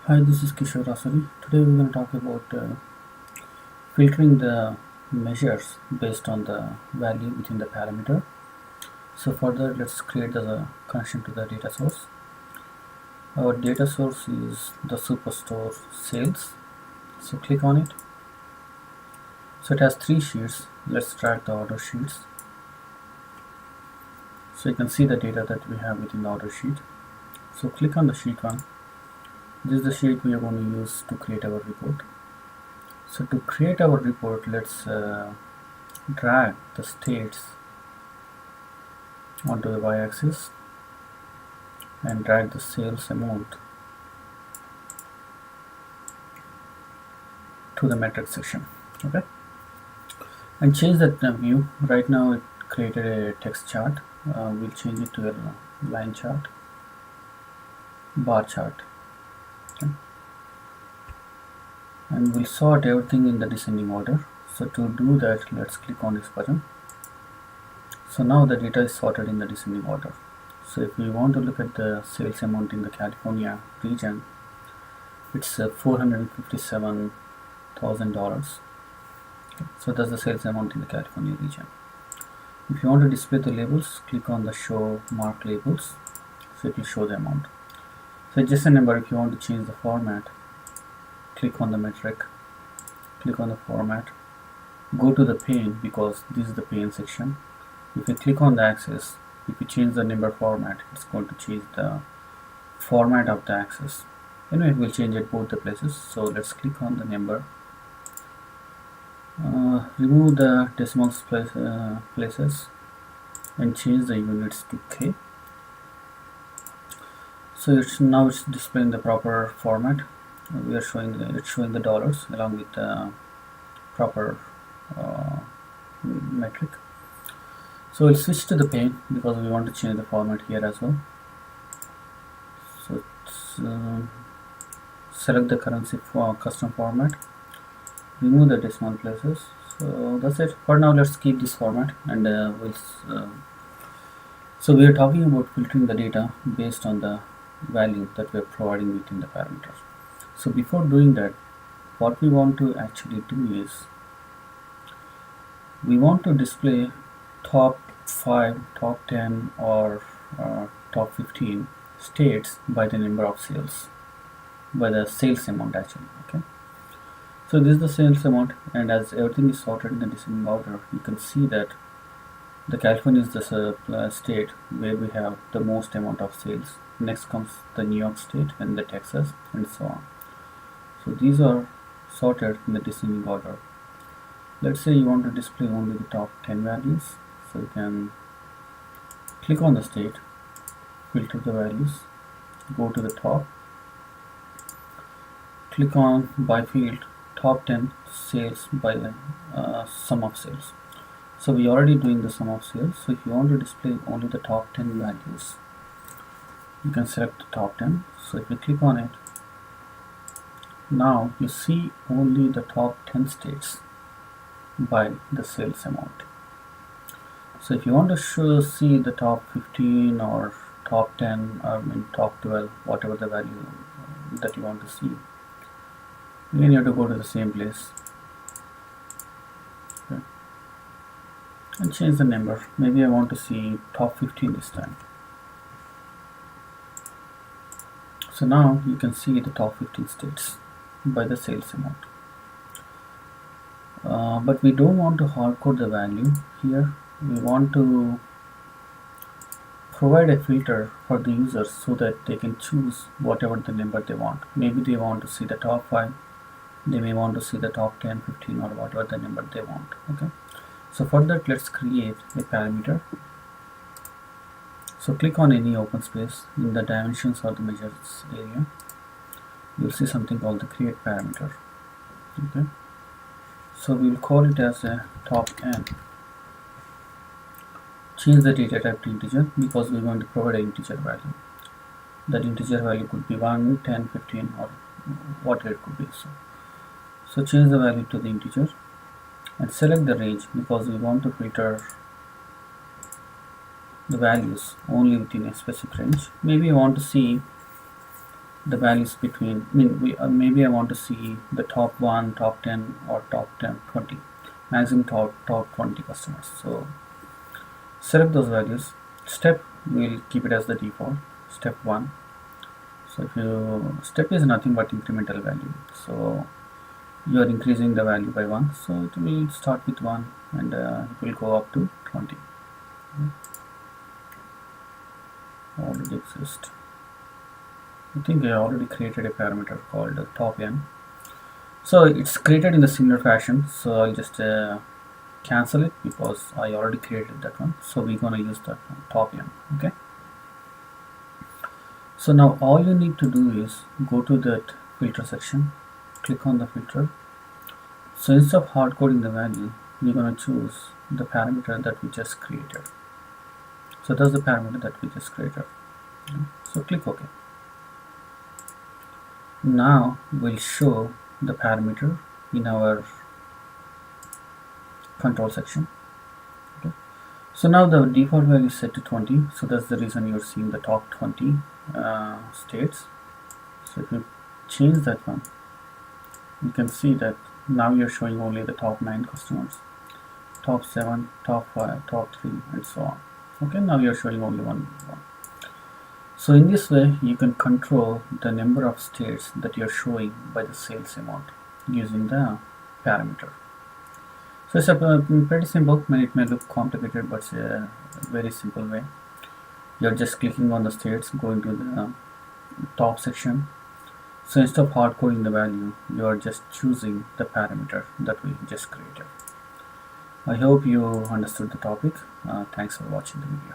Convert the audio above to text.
Hi, this is Kishore Asari. Today we're going to talk about filtering the measures based on the value within the parameter. So for that, let's create the connection to the data source. Our data source is the superstore sales. So click on it. So it has three sheets. Let's drag the order sheets. So you can see the data that we have within the order sheet. So click on the sheet one. This is the sheet we are going to use to create our report. So to create our report, let's drag the states onto the y-axis and drag the sales amount to the metric section. Okay, and change that view. Right now it created a text chart. We'll change it to a line chart, bar chart. Okay, and we'll sort everything in the descending order. So to do that, let's click on this button. So now the data is sorted in the descending order. So if we want to look at the sales amount in the California region, it's $457,000. So that's the sales amount in the California region. If you want to display the labels, click on the show mark labels. So it will show the amount. So just a number. If you want to change the format, click on the metric, click on the format, go to the pane because this is the pane section. If you click on the axis, if you change the number format, it's going to change the format of the axis. Anyway, it will change at both the places. So let's click on the number. Remove the decimal places and change the units to K. So it's displaying the proper format. We are it's showing the dollars along with the proper metric. So we'll switch to the pane because we want to change the format here as well. So select the currency for custom format, remove the decimal places. So that's it for now. Let's keep this format and so we are talking about filtering the data based on the value that we are providing within the parameter. So before doing that, what we want to actually do is we want to display top 5, top 10 or top 15 states by the number of sales, by the sales amount actually. Okay, so this is the sales amount, and as everything is sorted in the descending order, you can see that the California is the state where we have the most amount of sales. Next comes the New York State and the Texas and so on. So these are sorted in the descending order. Let's say you want to display only the top 10 values. So you can click on the state, filter the values, go to the top, click on by field top 10 sales by the sum of sales. So we are already doing the sum of sales. So if you want to display only the top 10 values, you can select the top 10. So if you click on it, now you see only the top 10 states by the sales amount. So if you want to see the top 15 or top 10 or top 12, whatever the value that you want to see, again you have to go to the same place. Okay, and change the number. Maybe I want to see top 15 this time. So now you can see the top 15 states by the sales amount. But we don't want to hardcode the value here. We want to provide a filter for the users so that they can choose whatever the number they want. Maybe they want to see the top 5, they may want to see the top 10, 15 or whatever the number they want. Okay, so for that, let's create a parameter. So click on any open space in the dimensions or the measures area. You'll see something called the create parameter. Okay, so we'll call it as a top n. Change the data type to integer because we're going to provide an integer value. That integer value could be 1, 10, 15 or whatever it could be. So change the value to the integer and select the range because we want to filter the values only within a specific range. Maybe you want to see the values between, maybe I want to see the top 1, top 10, or top 10, 20, maximum top 20 customers. So select those values. Step, we'll keep it as the default, step 1. So if you, step is nothing but incremental value, so you are increasing the value by 1, so it will start with 1 and it will go up to 20. Already exist. I think I already created a parameter called top n. So it's created in the similar fashion, so I'll just cancel it because I already created that one. So we're gonna use that one, top n. Okay. So now all you need to do is go to that filter section, click on the filter. So instead of hard coding the value, we're gonna choose the parameter that we just created. So that's the parameter that we just created. So click OK. Now we'll show the parameter in our control section. Okay. So now the default value is set to 20, so that's the reason you're seeing the top 20 states. So if you change that one, you can see that now you're showing only the top 9 customers, top 7, top 5, top 3, and so on. Okay, now you're showing only one. So in this way you can control the number of states that you're showing by the sales amount using the parameter. So it's pretty simple. It may look complicated, but it's a very simple way. You're just clicking on the states, going to the top section. So instead of hard coding the value, you are just choosing the parameter that we just created. I hope you understood the topic. Thanks for watching the video.